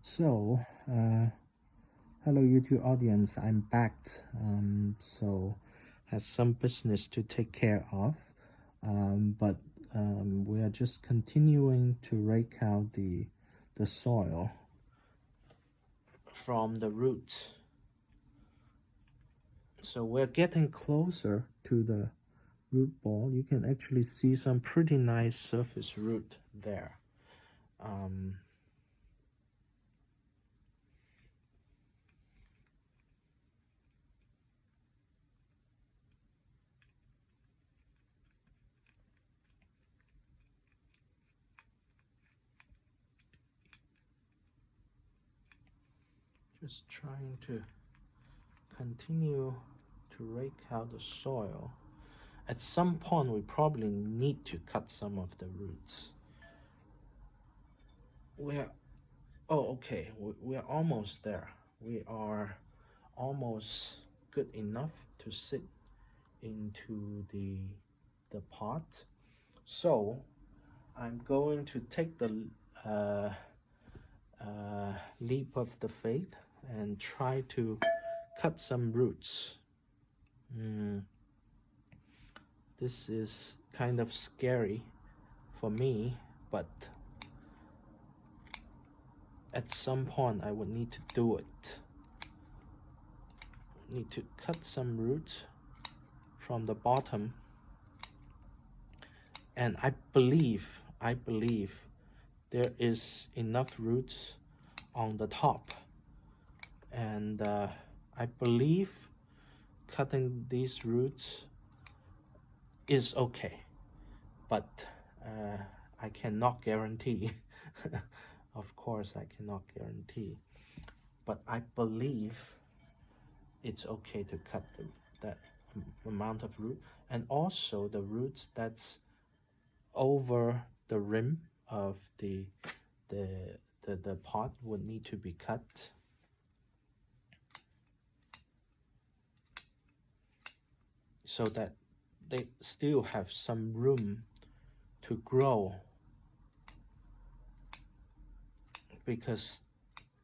So, hello YouTube audience, I'm back. So, has some business to take care of, but we are just continuing to rake out the soil from the roots. So we're getting closer to the root ball. You can actually see some pretty nice surface root there. Just trying to continue to rake out the soil. At some point, we probably need to cut some of the roots. Okay, we're almost there. We are almost good enough to sit into the pot. So I'm going to take the leap of the faith and try to cut some roots. This is kind of scary for me, but at some point I would need to do it. Need to cut some roots from the bottom, and I believe there is enough roots on the top, and I believe cutting these roots is okay, but I cannot guarantee. Of course I cannot guarantee, but I believe it's okay to cut that amount of root, and also the roots that's over the rim of the pot would need to be cut. So that they still have some room to grow, because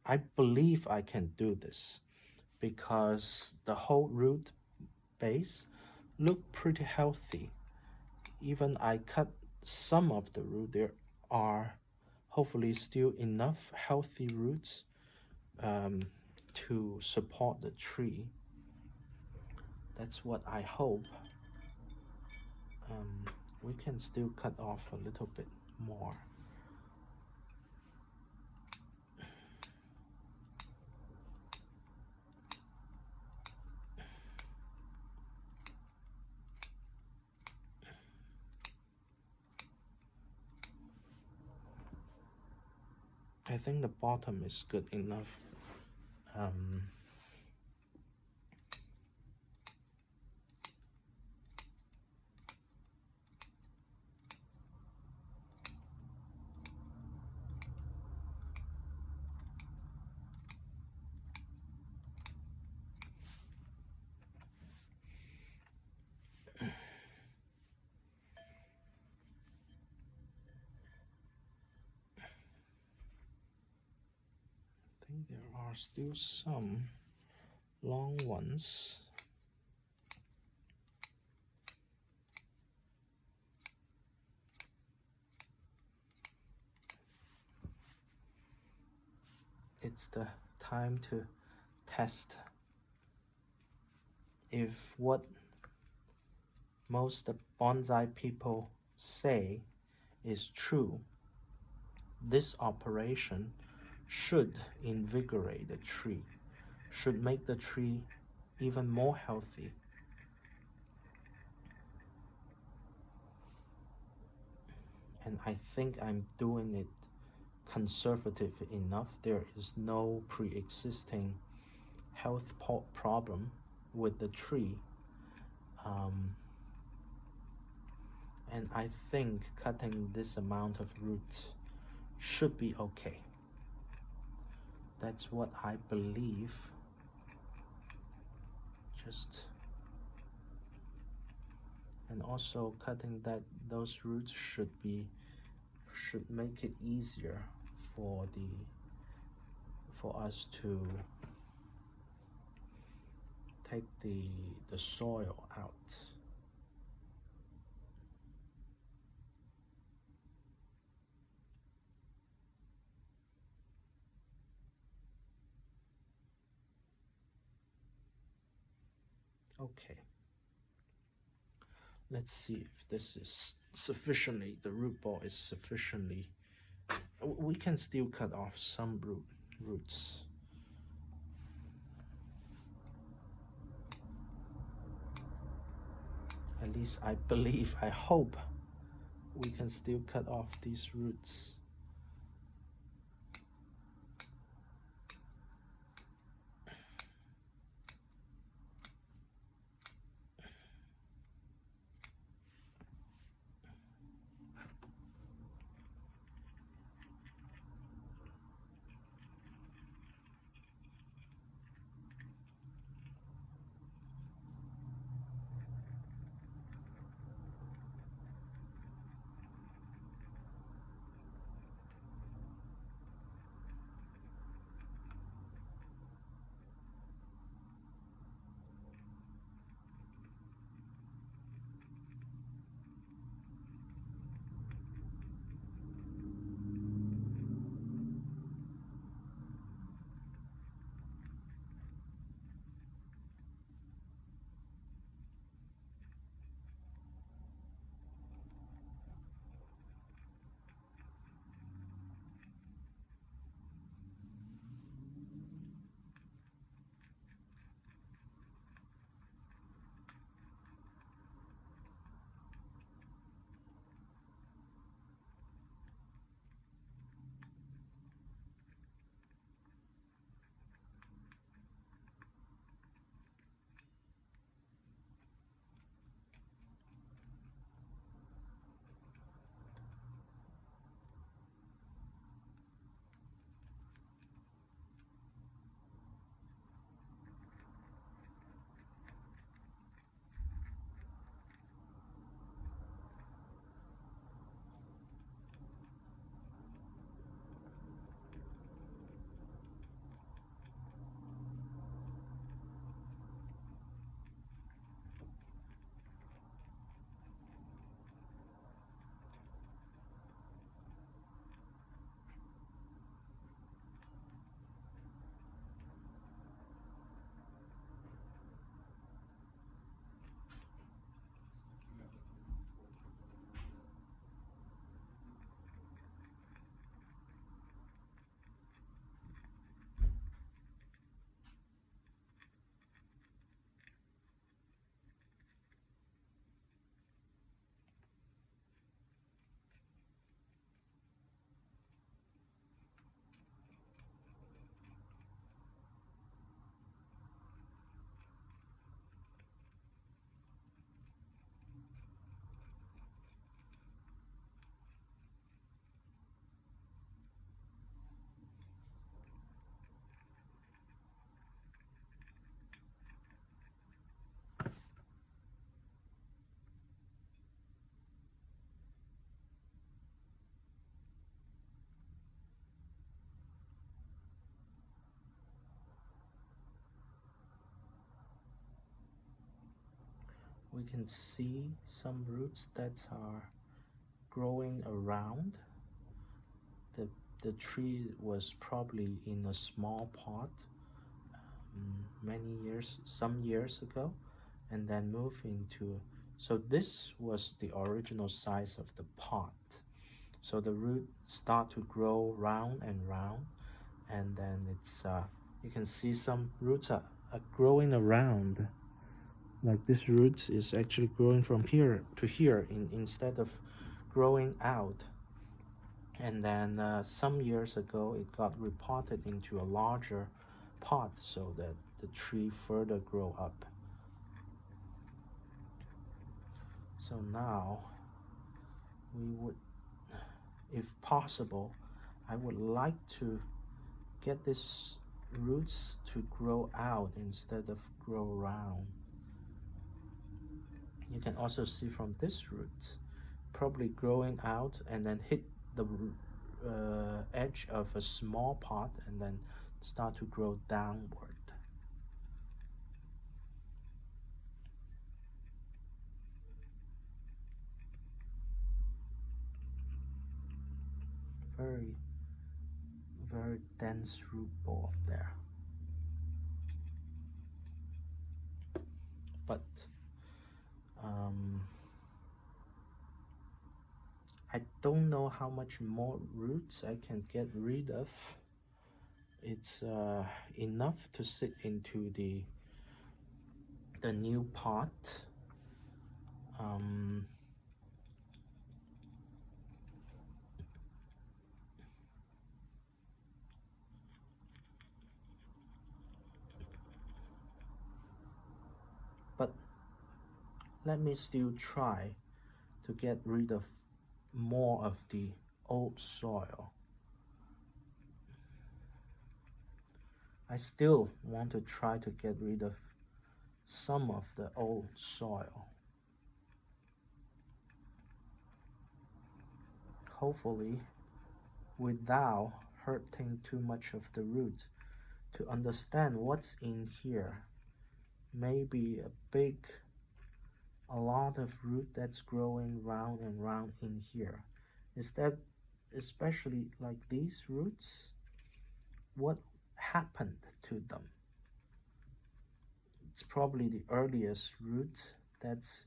I believe I can do this, because the whole root base look pretty healthy. Even I cut some of the root, there are hopefully still enough healthy roots to support the tree. That's what I hope. We can still cut off a little bit more. I think the bottom is good enough. I think there are still some long ones. It's the time to test if what most bonsai people say is true. This operation should invigorate the tree, should make the tree even more healthy. And I think I'm doing it conservative enough. There is no pre-existing health problem with the tree. And I think cutting this amount of roots should be okay. That's what I believe. And also cutting those roots should make it easier for for us to take the soil out. Okay. Let's see if this is sufficiently, the root ball is sufficiently. We can still cut off some roots. At least I believe, I hope we can still cut off these roots. We can see some roots that are growing around. The tree was probably in a small pot some years ago, and then moved into, so this was the original size of the pot. So the root start to grow round and round, and then it's you can see some roots are growing around. Like this root is actually growing from here to here instead of growing out. And then some years ago it got repotted into a larger pot so that the tree further grow up. So now we would, if possible, I would like to get these roots to grow out instead of grow around. You can also see from this root probably growing out and then hit the edge of a small pot, and then start to grow downward. Very, very dense root ball there. But I don't know how much more roots I can get rid of. It's enough to sit into the new pot. But let me still try to get rid of more of the old soil. I still want to try to get rid of some of the old soil. Hopefully, without hurting too much of the root, to understand what's in here. Maybe a lot of root that's growing round and round in here. Is that especially like these roots? What happened to them? It's probably the earliest root that's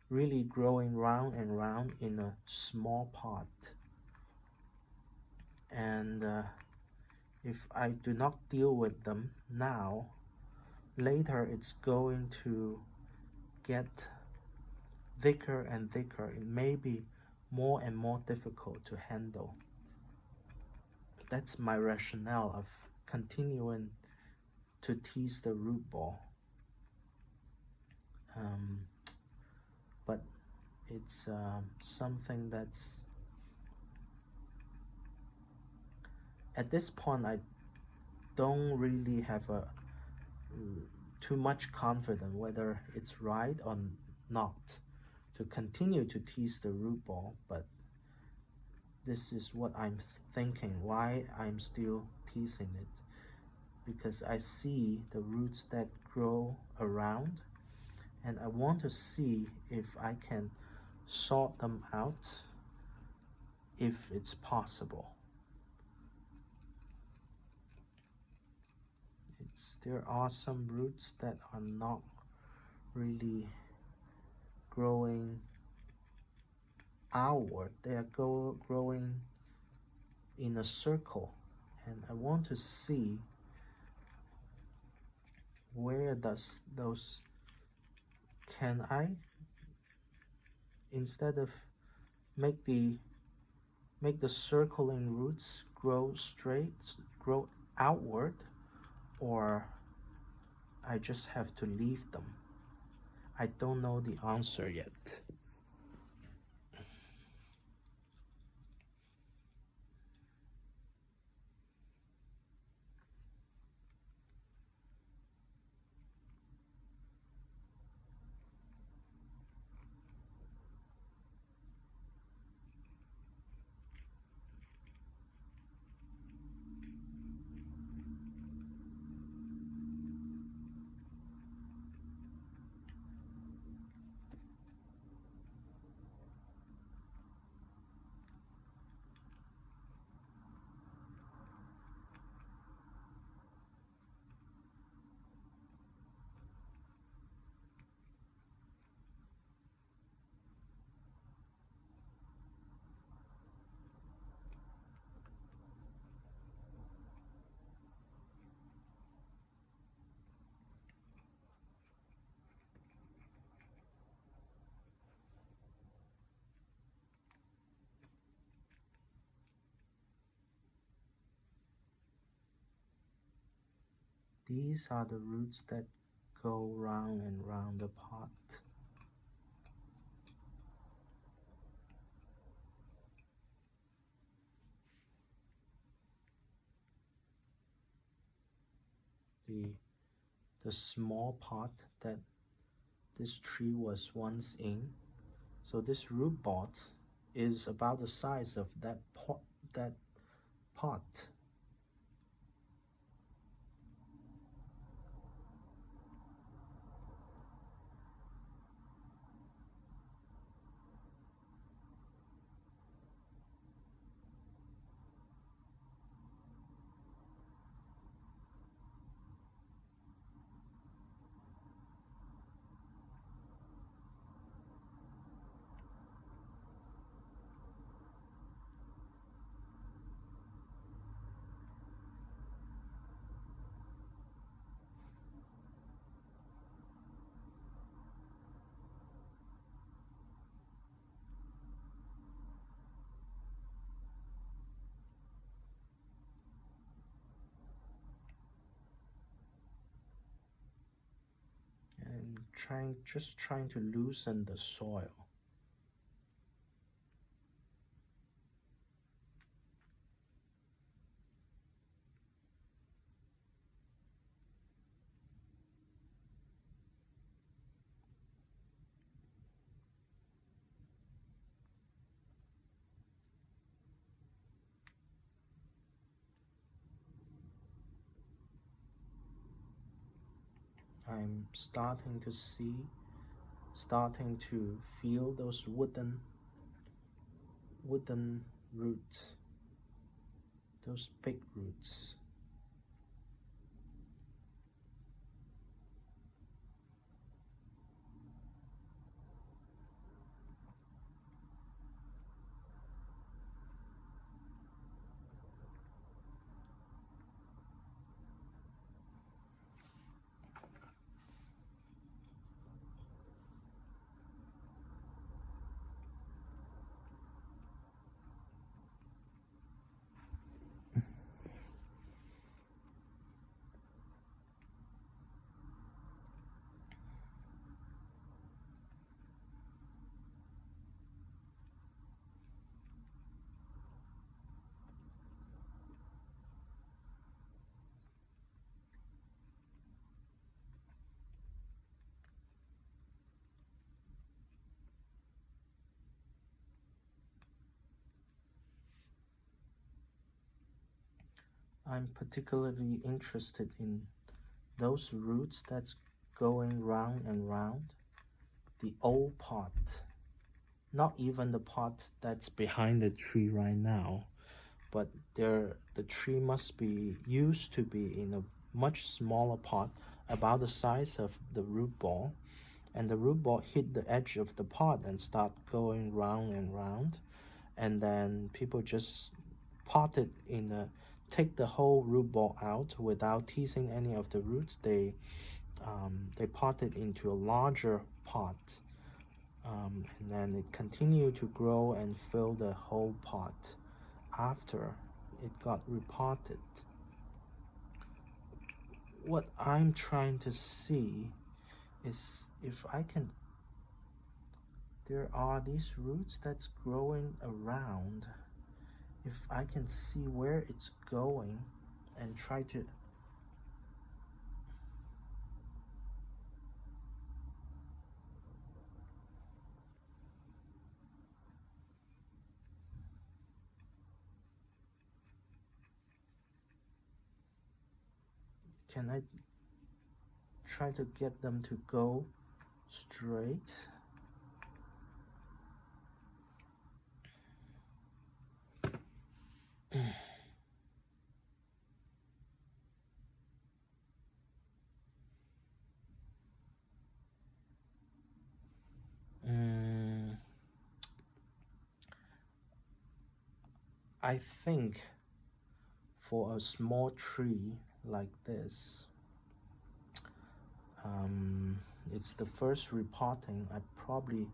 really growing round and round in a small pot. And if I do not deal with them now, later it's going to get thicker and thicker. It may be more and more difficult to handle. That's my rationale of continuing to tease the root ball. But it's something that's, at this point, I don't really have too much confidence whether it's right or not to continue to tease the root ball, but this is what I'm thinking, why I'm still teasing it, because I see the roots that grow around, and I want to see if I can sort them out, if it's possible. There are some roots that are not really growing outward. They are growing in a circle, and I want to see where does those, can I, instead of make the circling roots grow straight, grow outward, or I just have to leave them? I don't know the answer yet. These are the roots that go round and round the pot. The small pot that this tree was once in. So this root ball is about the size of that pot. just trying to loosen the soil. I'm starting to feel those wooden roots, those big roots. I'm particularly interested in those roots that's going round and round. The old pot, not even the pot that's behind the tree right now, but the tree must be used to be in a much smaller pot, about the size of the root ball, and the root ball hit the edge of the pot and start going round and round, and then people just pot it in a take the whole root ball out without teasing any of the roots. They pot it into a larger pot, and then it continued to grow and fill the whole pot after it got repotted. What I'm trying to see is if I can, there are these roots that's growing around. If I can see where it's going and try to can I try to get them to go straight? I think for a small tree like this, it's the first repotting. I probably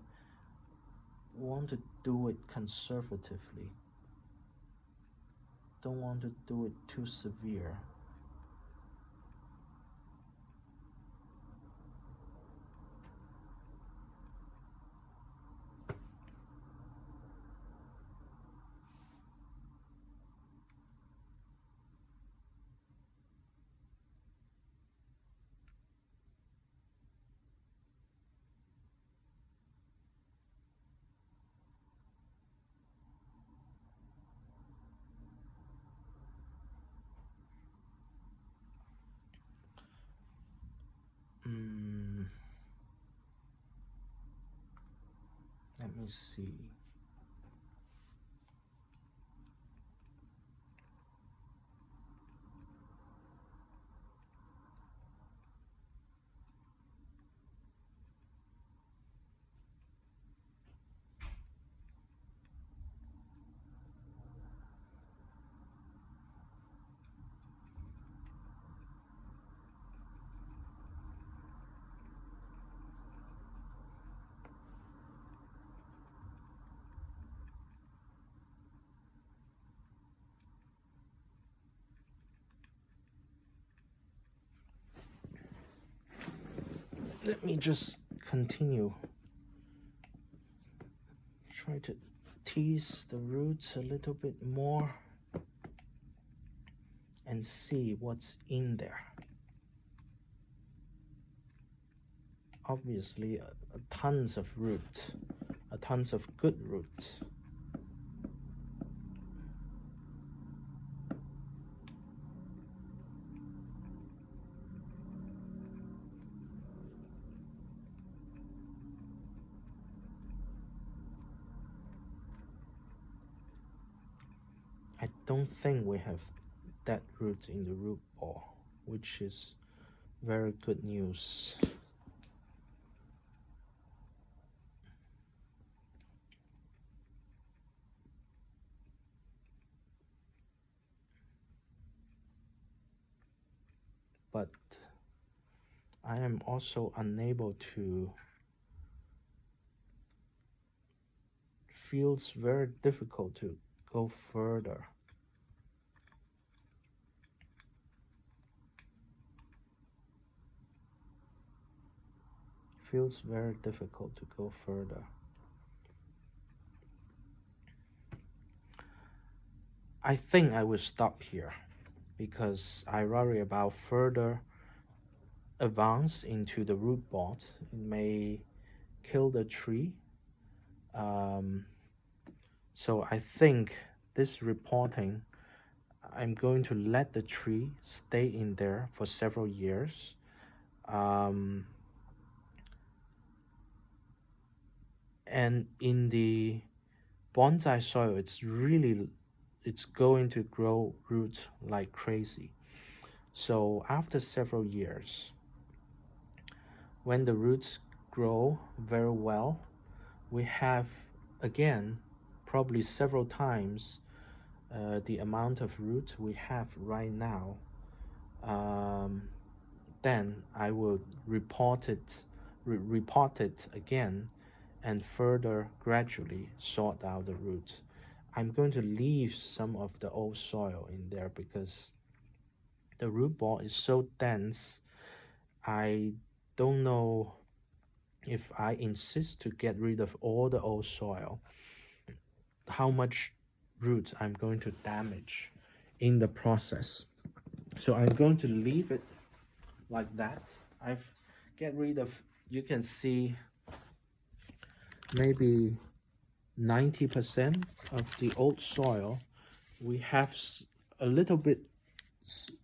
want to do it conservatively. Don't want to do it too severe. Let me see. Let me just continue. Try to tease the roots a little bit more and see what's in there. Obviously, tons of roots, tons of good roots. I don't think we have dead roots in the root ball, which is very good news. But I am also unable to, feels very difficult to go further. Feels very difficult to go further. I think I will stop here because I worry about further advance into the root ball. It may kill the tree. So I think this repotting, I'm going to let the tree stay in there for several years. And in the bonsai soil, it's going to grow roots like crazy. So after several years, when the roots grow very well, we have, again, probably several times the amount of root we have right now. Then I will repot it again and further gradually sort out the roots. I'm going to leave some of the old soil in there because the root ball is so dense. I don't know if I insist to get rid of all the old soil, how much roots I'm going to damage in the process. So I'm going to leave it like that. I've get rid of, you can see maybe 90% of the old soil. We have a little bit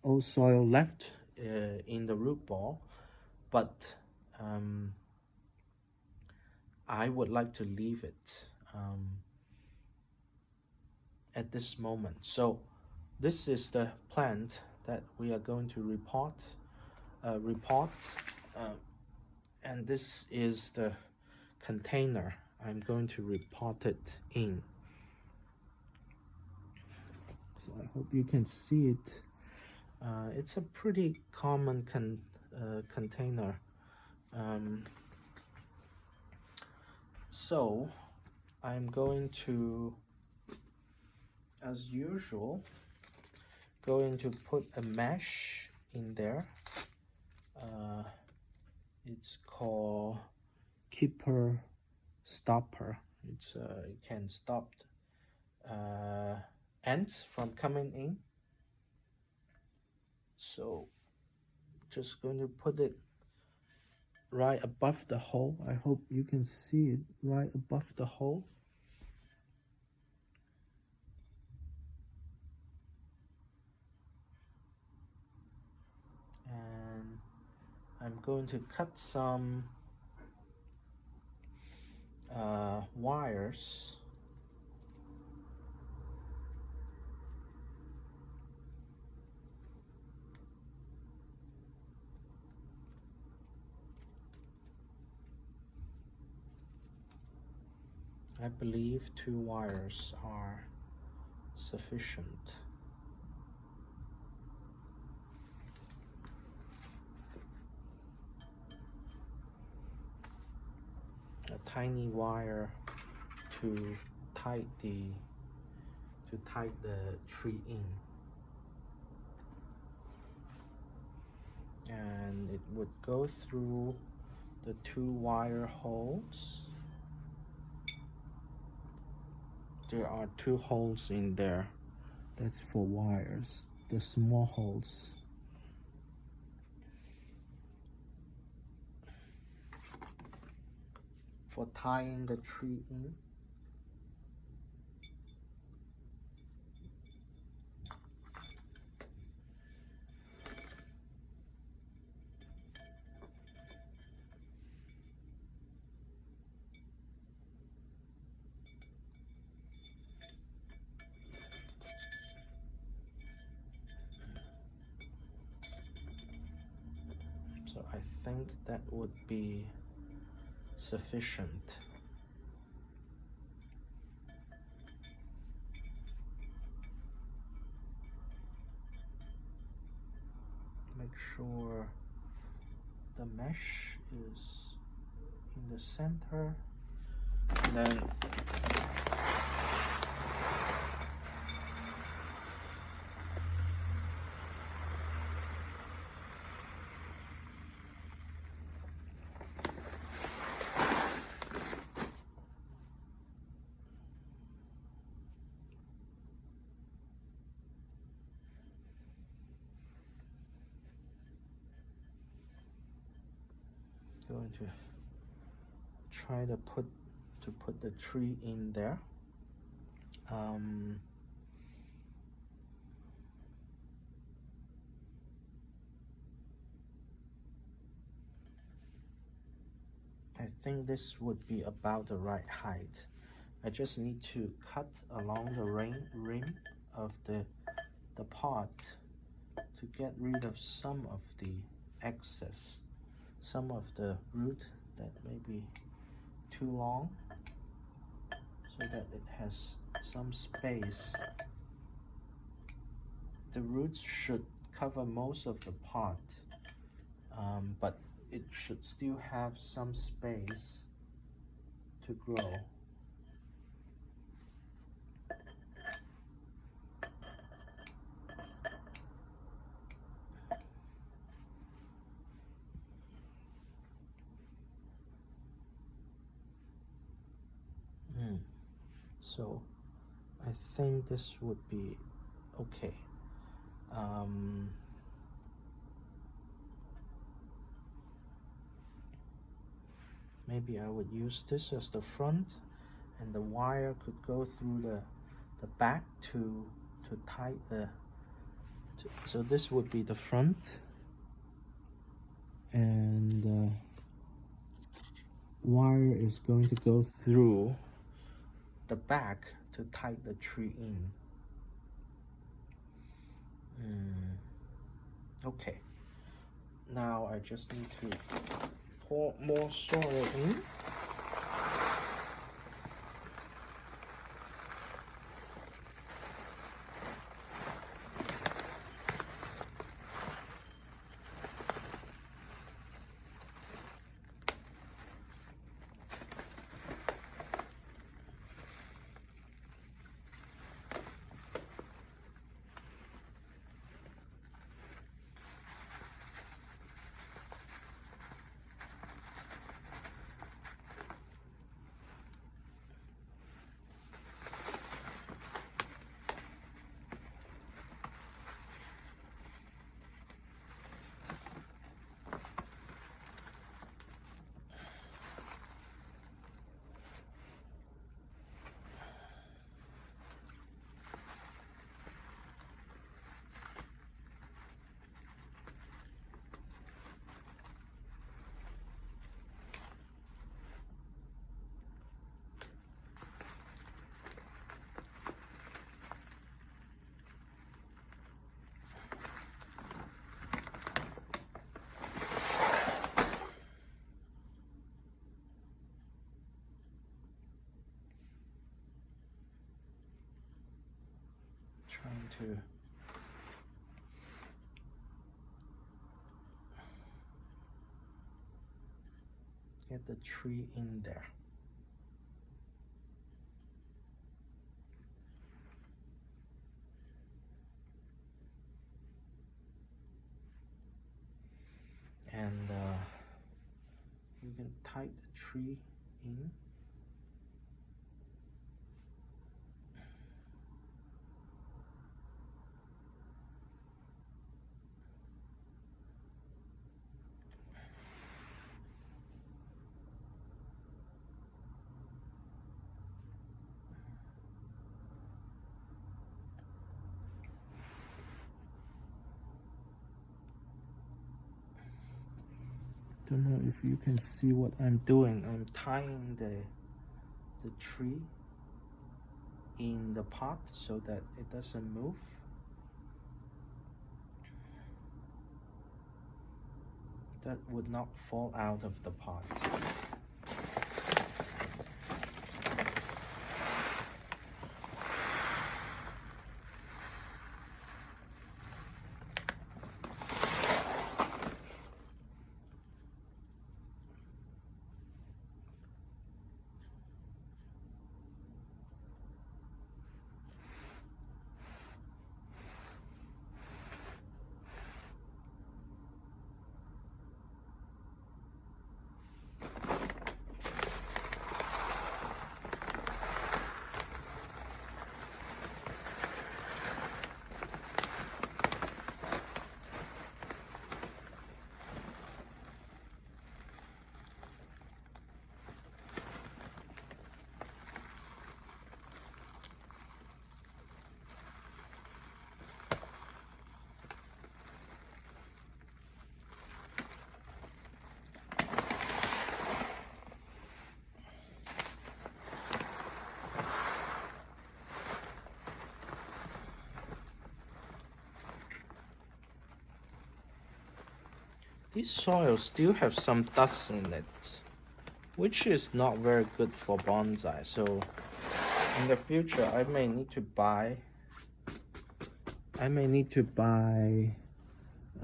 old soil left in the root ball, but I would like to leave it at this moment. So this is the plant that we are going to repot, and this is the container I'm going to repot it in. So I hope you can see it. It's a pretty common container. So I'm going to, as usual, going to put a mesh in there. It's called keeper stopper. It can stop ants from coming in. So just going to put it right above the hole. I hope you can see it right above the hole. And I'm going to cut some wires. I believe 2 wires are sufficient. A tiny wire to tie the tree in, and it would go through the 2 wire holes. There are 2 holes in there. That's for wires, the small holes. For tying the tree in. So I think that would be sufficient. Make sure the mesh is in the center. And then going to try to put the tree in there. I think this would be about the right height. I just need to cut along the rim of the pot to get rid of some of the excess, some of the root that may be too long, so that it has some space. The roots should cover most of the pot, but it should still have some space to grow. So I think this would be okay. Maybe I would use this as the front, and the wire could go through the back to tie so this would be the front, and the wire is going to go through the back to tie the tree in. Okay, now I just need to pour more soil in. Trying to get the tree in there. And you can hide the tree in. Don't know if you can see what I'm doing. I'm tying the tree in the pot so that it doesn't move. That would not fall out of the pot. These soils still have some dust in it, which is not very good for bonsai. So in the future, I may need to buy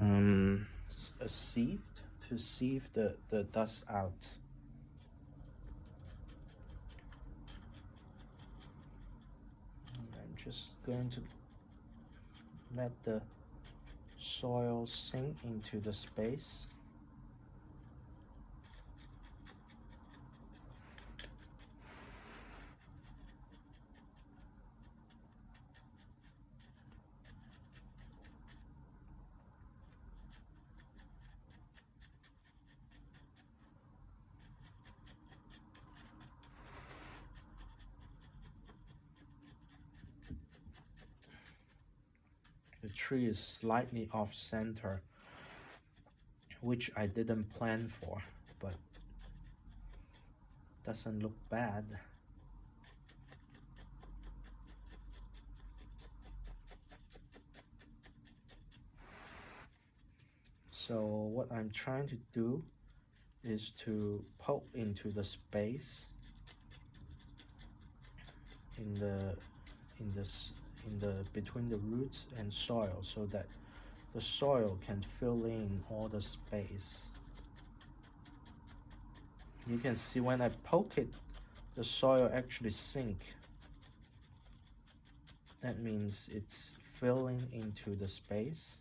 a sieve to sieve the dust out. And I'm just going to let the soil sink into the space. The tree is slightly off center, which I didn't plan for, but doesn't look bad. So what I'm trying to do is to poke into the space in the between the roots and soil, so that the soil can fill in all the space. You can see when I poke it, the soil actually sink. That means it's filling into the space.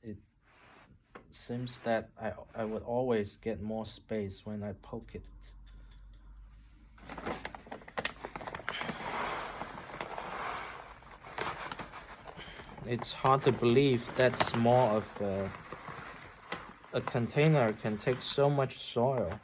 it seems that I would always get more space when I poke it. It's hard to believe that small of a container can take so much soil.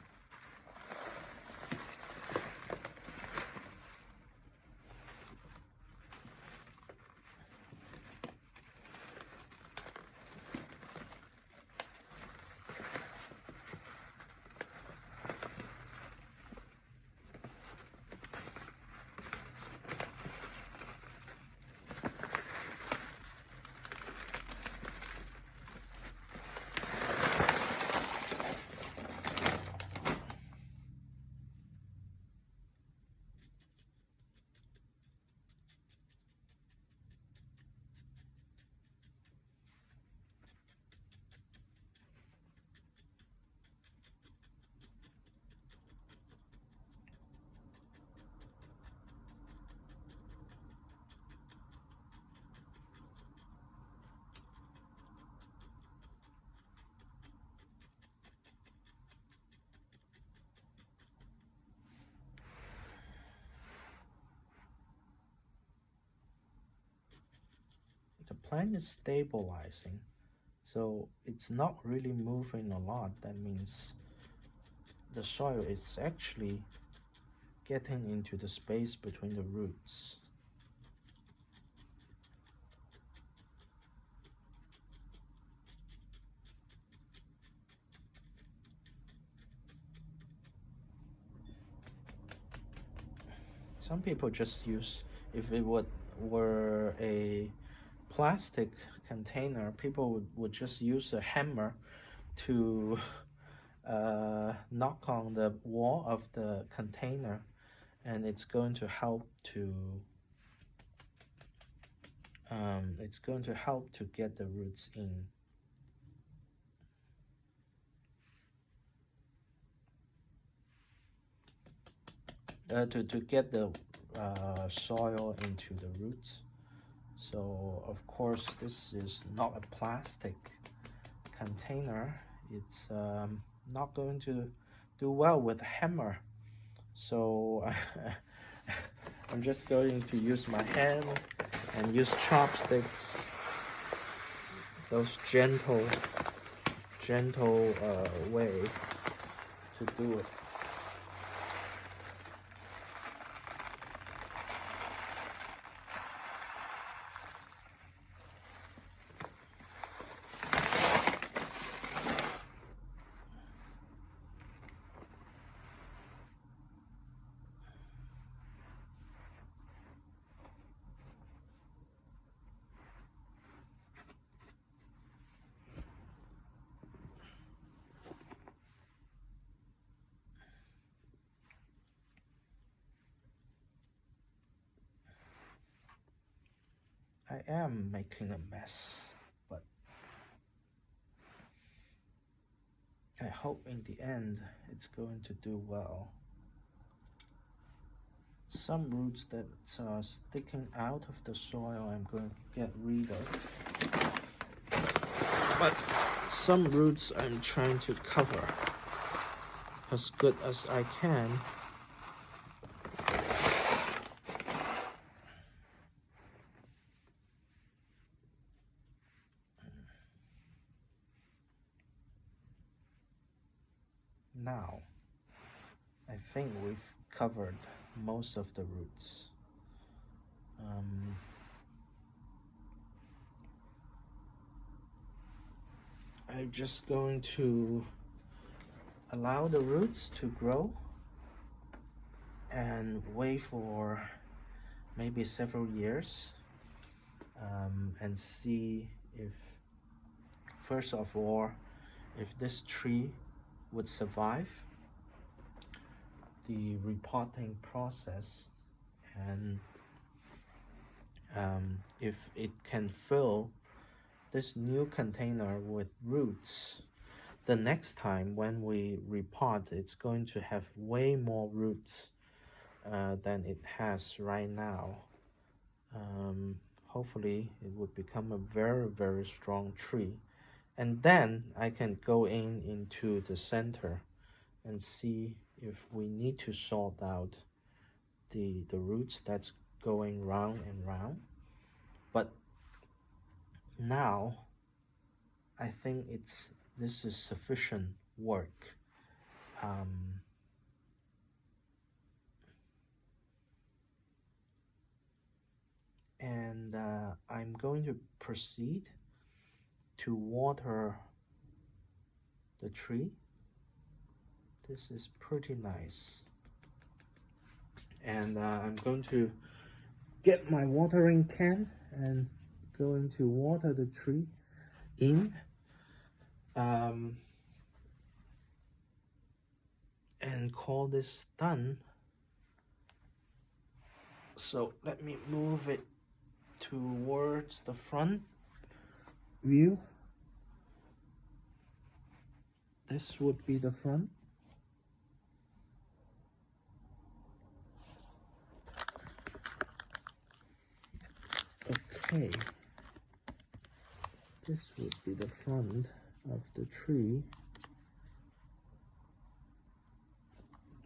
The plant is stabilizing, so it's not really moving a lot. That means the soil is actually getting into the space between the roots. Some people just use, if it were a plastic container, people would just use a hammer to knock on the wall of the container, and it's going to help to get the roots in. To get the soil into the roots. So of course this is not a plastic container. It's not going to do well with a hammer. So I'm just going to use my hand and use chopsticks, those gentle way to do it. I am making a mess, but I hope in the end it's going to do well. Some roots that are sticking out of the soil I'm going to get rid of, but some roots I'm trying to cover as good as I can. Now, I think we've covered most of the roots. I'm just going to allow the roots to grow and wait for maybe several years and see if, first of all, if this tree would survive the repotting process, and if it can fill this new container with roots. The next time when we repot, it's going to have way more roots than it has right now. hopefully it would become a very, very strong tree. And then I can go into the center and see if we need to sort out the roots that's going round and round. But now I think this is sufficient work. And I'm going to proceed to water the tree. This is pretty nice. And I'm going to get my watering can and going to water the tree in. And call this done. So let me move it towards the front view. This would be the front. Okay, this would be the front of the tree.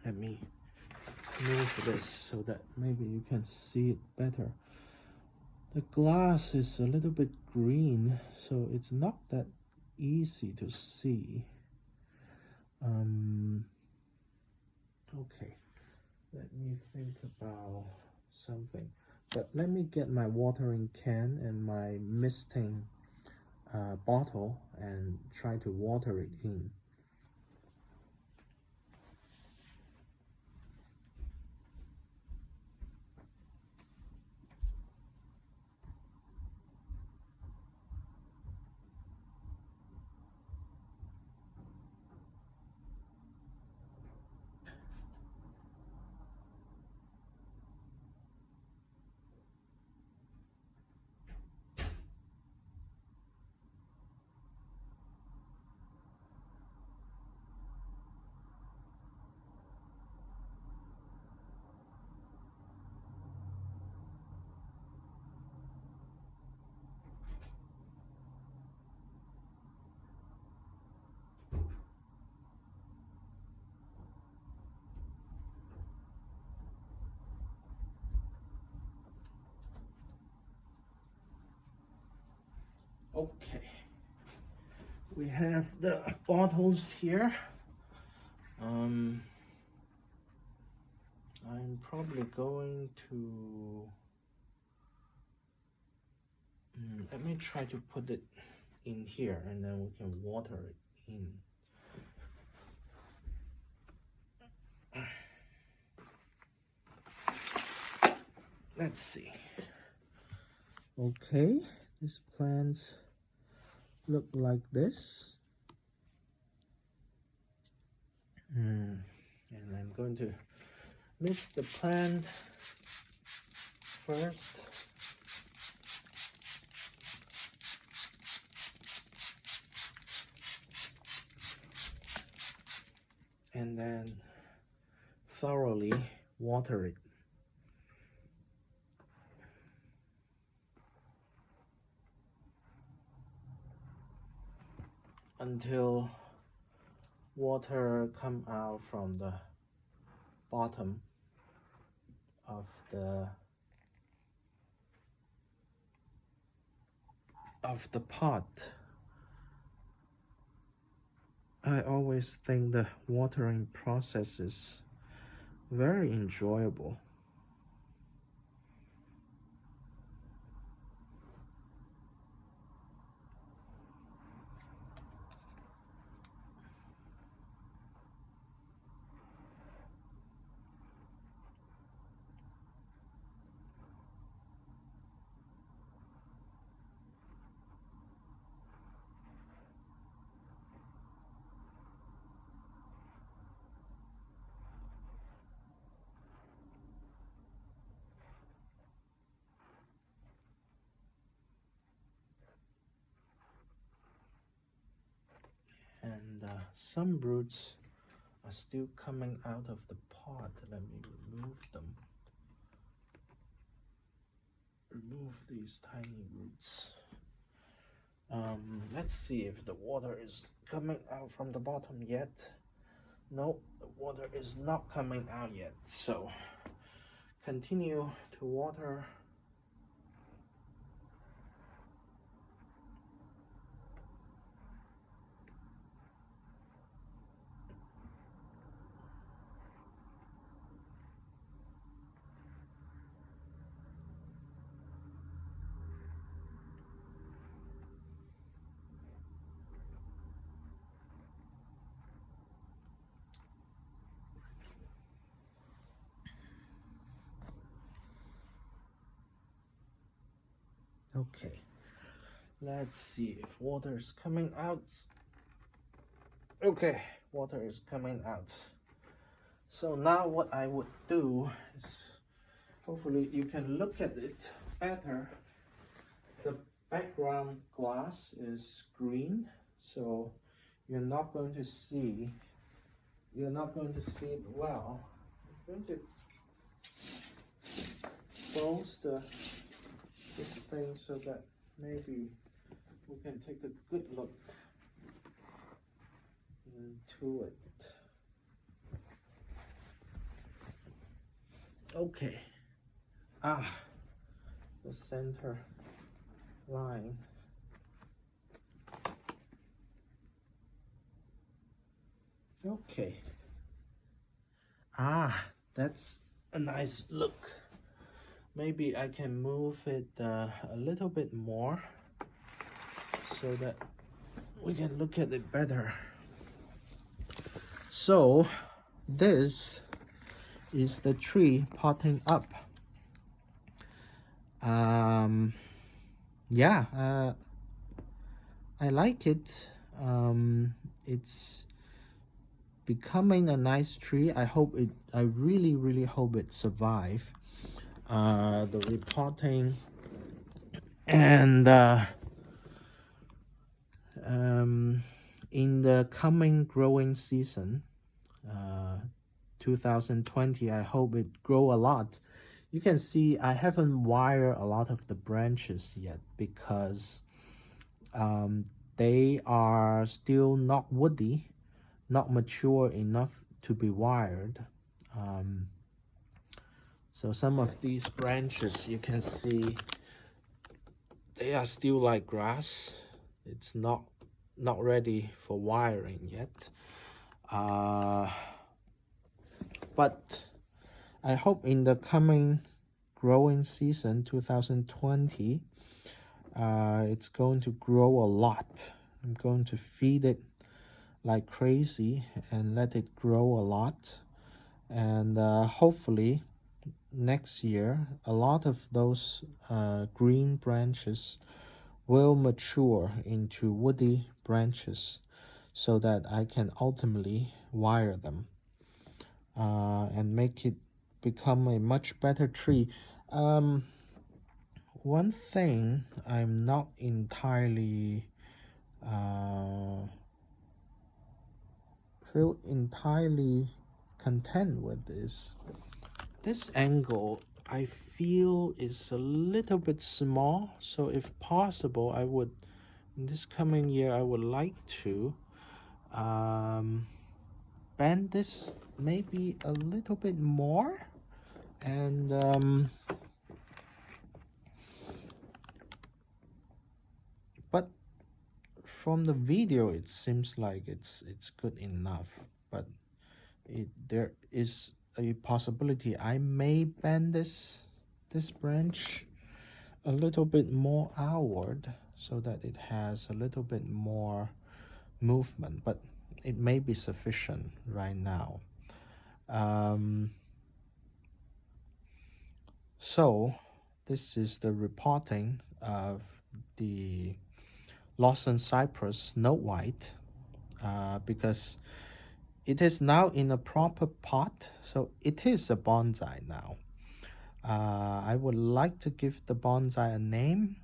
Let me move this so that maybe you can see it better. The glass is a little bit green, so it's not that easy to see. Okay, let me think about something. But let me get my watering can and my misting bottle and try to water it in. Okay, we have the bottles here. I'm probably going to let me try to put it in here and then we can water it in. Let's see. Okay, these plants look like this. And I'm going to mix the plant first. And then thoroughly water it. Until water come out from the bottom of the pot. I always think the watering process is very enjoyable. And some roots are still coming out of the pot. Let me remove them. remove these tiny roots. Let's see if the water is coming out from the bottom yet. No, the water is not coming out yet, so continue to water. Okay, let's see if water is coming out. Okay, water is coming out. So now what I would do is, hopefully you can look at it better. The background glass is green, so you're not going to see it well. I'm going to close this thing so that maybe we can take a good look into it. Okay. The center line. Okay. That's a nice look. Maybe I can move it a little bit more so that we can look at it better. So this is the tree potting up. Yeah, I like it. It's becoming a nice tree. I really hope it survives the repotting, and in the coming growing season, 2020, I hope it grow a lot. You can see I haven't wired a lot of the branches yet because they are still not woody, not mature enough to be wired. So some of these branches, you can see they are still like grass. It's not ready for wiring yet. But I hope in the coming growing season 2020, it's going to grow a lot. I'm going to feed it like crazy and let it grow a lot, and hopefully next year a lot of those green branches will mature into woody branches so that I can ultimately wire them and make it become a much better tree. One thing I'm not entirely feel entirely content with this angle. I feel is a little bit small, so if possible I would, in this coming year, I would like to bend this maybe a little bit more, and but from the video it seems like it's good enough, but there is a possibility I may bend this branch a little bit more outward so that it has a little bit more movement, but it may be sufficient right now. So this is the repotting of the Lawson cypress Snow White, because it is now in a proper pot, so it is a bonsai now. I would like to give the bonsai a name.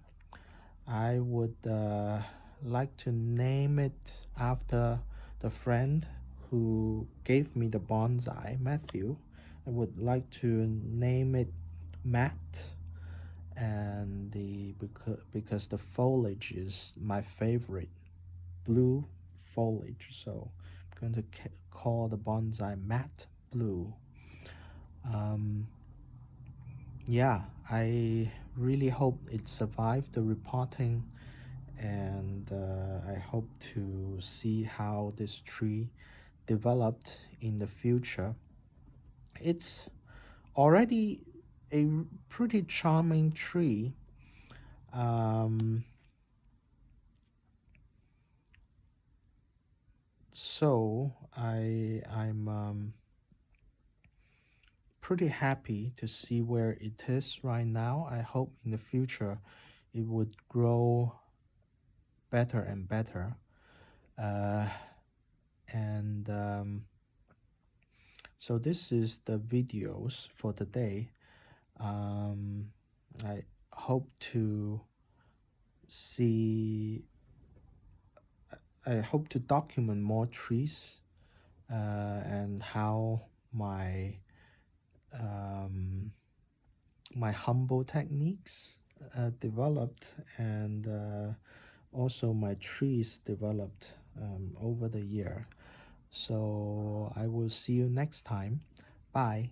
I would like to name it after the friend who gave me the bonsai, Matthew. I would like to name it Matt, and because the foliage is my favorite, blue foliage, so I'm going to call the bonsai matte blue. um, yeah, I really hope it survived the repotting, and I hope to see how this tree developed in the future. It's already a pretty charming tree. Um, so I'm pretty happy to see where it is right now. I hope in the future it would grow better and better. Uh, and So this is the videos for today. Um, I hope to see. I hope to document more trees and how um, my humble techniques developed, and also my trees developed over the year. So I will see you next time. Bye.